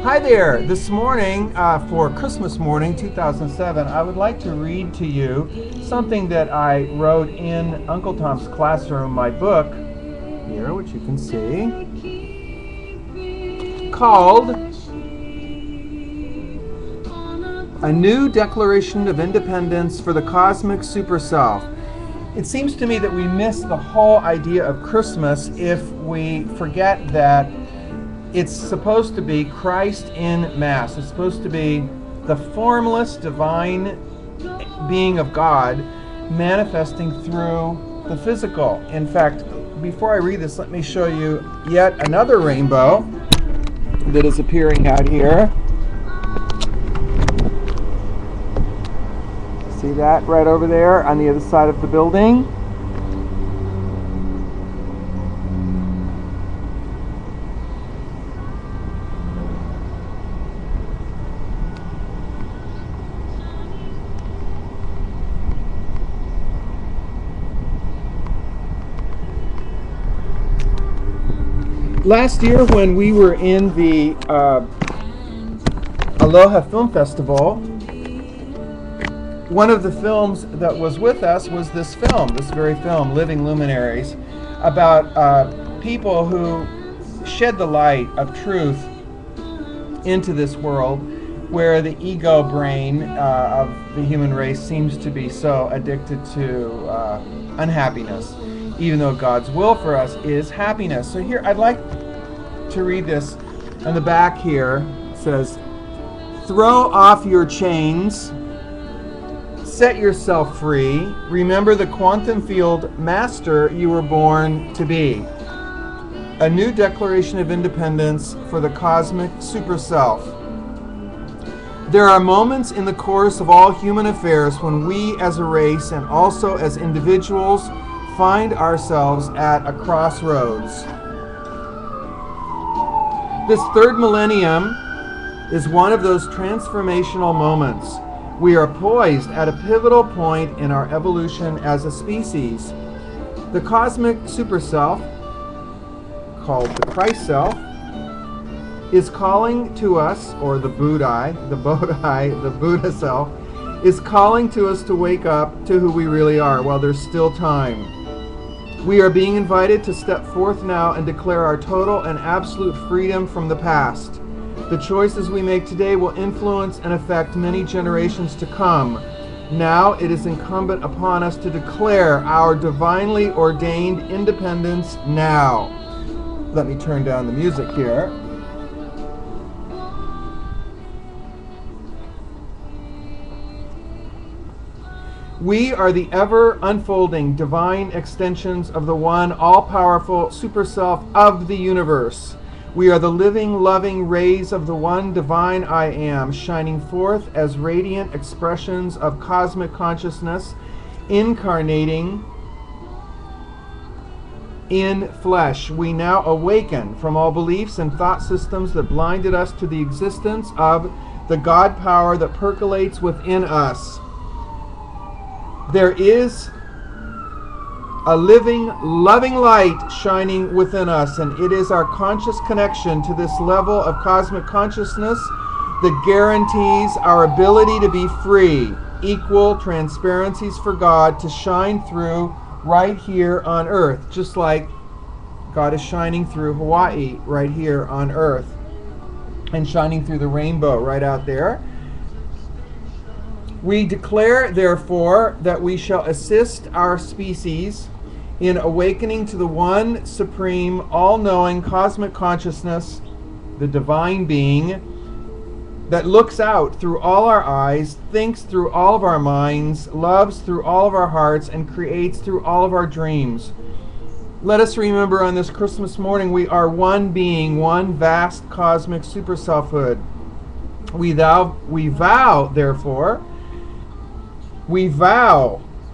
Hi there. This morning, for Christmas morning 2007, I would like to read to you something that I wrote in Uncle Tom's Classroom, my book, here, which you can see, called A New Declaration of Independence for the Cosmic Super Self. It seems to me that we miss the whole idea of Christmas if we forget that it's supposed to be Christ in Mass. It's supposed to be the formless divine being of God manifesting through the physical. In fact, before I read this, let me show you yet another rainbow that is appearing out here. See that right over there on the other side of the building? Last year when we were in the Aloha Film Festival, one of the films that was with us was this very film, Living Luminaries, about people who shed the light of truth into this world where the ego brain of the human race seems to be so addicted to unhappiness, even though God's will for us is happiness. So here, I'd like to read this on the back here. It says, "Throw off your chains, set yourself free, remember the quantum field master you were born to be. A new declaration of independence for the cosmic super self. There are moments in the course of all human affairs when we as a race and also as individuals find ourselves at a crossroads. This third millennium is one of those transformational moments. We are poised at a pivotal point in our evolution as a species. The cosmic super self, called the Christ self, is calling to us, or the Buddha self, is calling to us to wake up to who we really are while there's still time. We are being invited to step forth now and declare our total and absolute freedom from the past. The choices we make today will influence and affect many generations to come. Now it is incumbent upon us to declare our divinely ordained independence now." Let me turn down the music here. We are the ever unfolding divine extensions of the one all-powerful super self of the universe. We are the living, loving rays of the one divine I am, shining forth as radiant expressions of cosmic consciousness, incarnating in flesh. We now awaken from all beliefs and thought systems that blinded us to the existence of the God power that percolates within us. There is a living, loving light shining within us, and it is our conscious connection to this level of cosmic consciousness that guarantees our ability to be free, equal transparencies for God to shine through right here on earth, just like God is shining through Hawaii right here on earth and shining through the rainbow right out there. We declare, therefore, that we shall assist our species in awakening to the one supreme, all-knowing cosmic consciousness, the divine being, that looks out through all our eyes, thinks through all of our minds, loves through all of our hearts, and creates through all of our dreams. Let us remember on this Christmas morning we are one being, one vast cosmic super selfhood. We vow, therefore,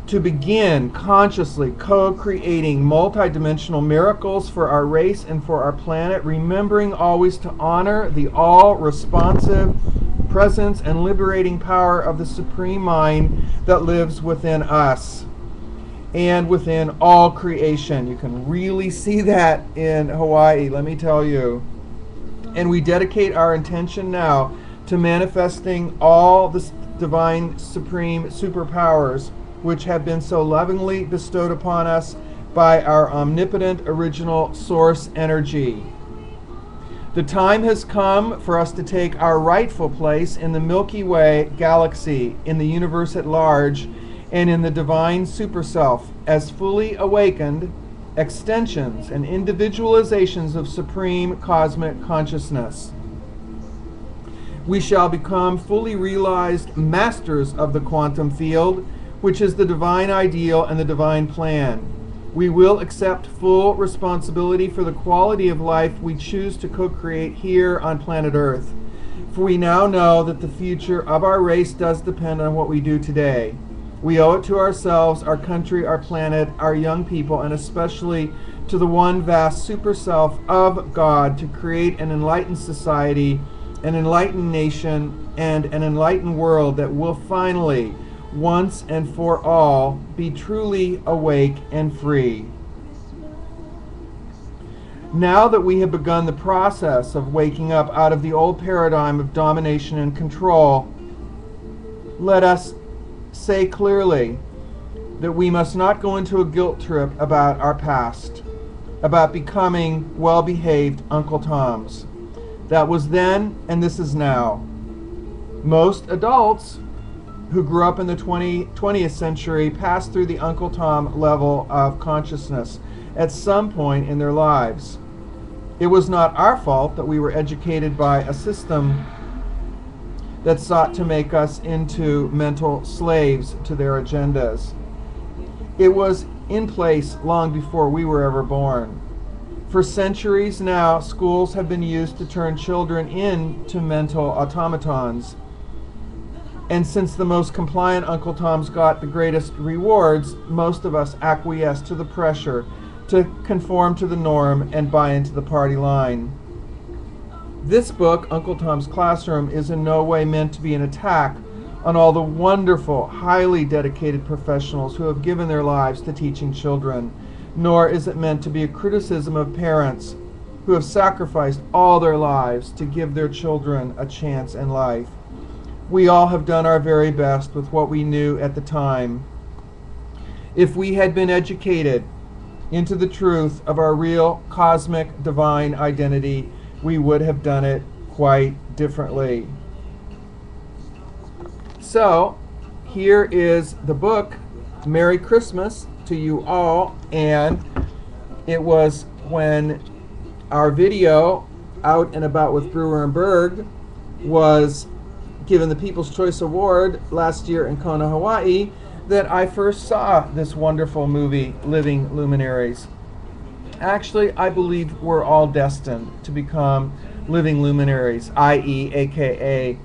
to begin consciously co-creating multidimensional miracles for our race and for our planet, remembering always to honor the all-responsive presence and liberating power of the Supreme Mind that lives within us and within all creation. You can really see that in Hawaii, let me tell you. And we dedicate our intention now to manifesting all the divine supreme superpowers which have been so lovingly bestowed upon us by our omnipotent original source energy. The time has come for us to take our rightful place in the Milky Way galaxy, in the universe at large, and in the divine super self as fully awakened extensions and individualizations of supreme cosmic consciousness. We shall become fully realized masters of the quantum field, which is the divine ideal and the divine plan. We will accept full responsibility for the quality of life we choose to co-create here on planet Earth. For we now know that the future of our race does depend on what we do today. We owe it to ourselves, our country, our planet, our young people, and especially to the one vast super self of God to create an enlightened society, an enlightened nation, and an enlightened world that will finally, once and for all, be truly awake and free. Now that we have begun the process of waking up out of the old paradigm of domination and control, let us say clearly that we must not go into a guilt trip about our past, about becoming well-behaved Uncle Toms. That was then, and this is now. Most adults who grew up in the 20th century passed through the Uncle Tom level of consciousness at some point in their lives. It was not our fault that we were educated by a system that sought to make us into mental slaves to their agendas. It was in place long before we were ever born. For centuries now, schools have been used to turn children into mental automatons. And since the most compliant Uncle Toms got the greatest rewards, most of us acquiesced to the pressure to conform to the norm and buy into the party line. This book, Uncle Tom's Classroom, is in no way meant to be an attack on all the wonderful, highly dedicated professionals who have given their lives to teaching children, nor is it meant to be a criticism of parents who have sacrificed all their lives to give their children a chance in life. We all have done our very best with what we knew at the time. If we had been educated into the truth of our real cosmic divine identity, we would have done it quite differently. So, here is the book. Merry Christmas to you all. And it was when our video, Out and About with Brewer and Berg, was given the People's Choice Award last year in Kona, Hawaii, that I first saw this wonderful movie, Living Luminaries. Actually, I believe we're all destined to become living luminaries, i.e., aka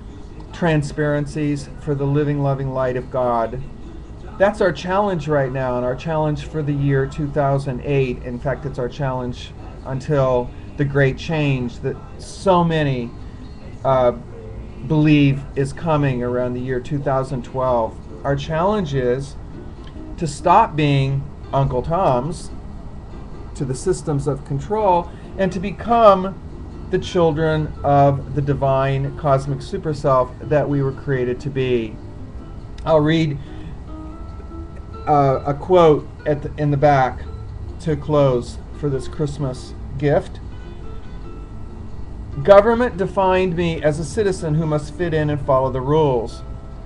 transparencies for the living, loving light of God. That's our challenge right now, and our challenge for the year 2008. In fact, it's our challenge until the great change that so many believe is coming around the year 2012. Our challenge is to stop being Uncle Toms to the systems of control and to become the children of the divine cosmic super self that we were created to be. I'll read a quote in the back to close for this Christmas gift. Government defined me as a citizen who must fit in and follow the rules.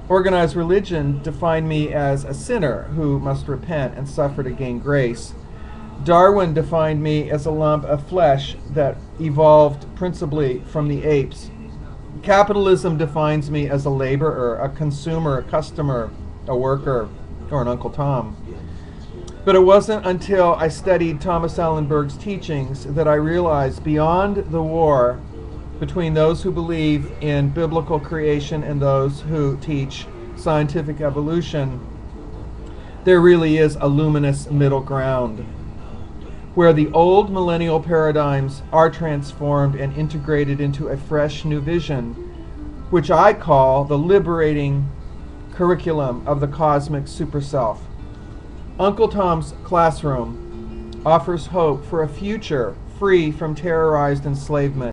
Organized religion defined me as a sinner who must repent and suffer to gain grace. Darwin defined me as a lump of flesh that evolved principally from the apes. Capitalism defines me as a laborer, a consumer, a customer, a worker, or an Uncle Tom. But it wasn't until I studied Thomas Allen Berg's teachings that I realized beyond the war between those who believe in biblical creation and those who teach scientific evolution, there really is a luminous middle ground, where the old millennial paradigms are transformed and integrated into a fresh new vision, which I call the liberating curriculum of the cosmic super self. Uncle Tom's Classroom offers hope for a future free from terrorized enslavement.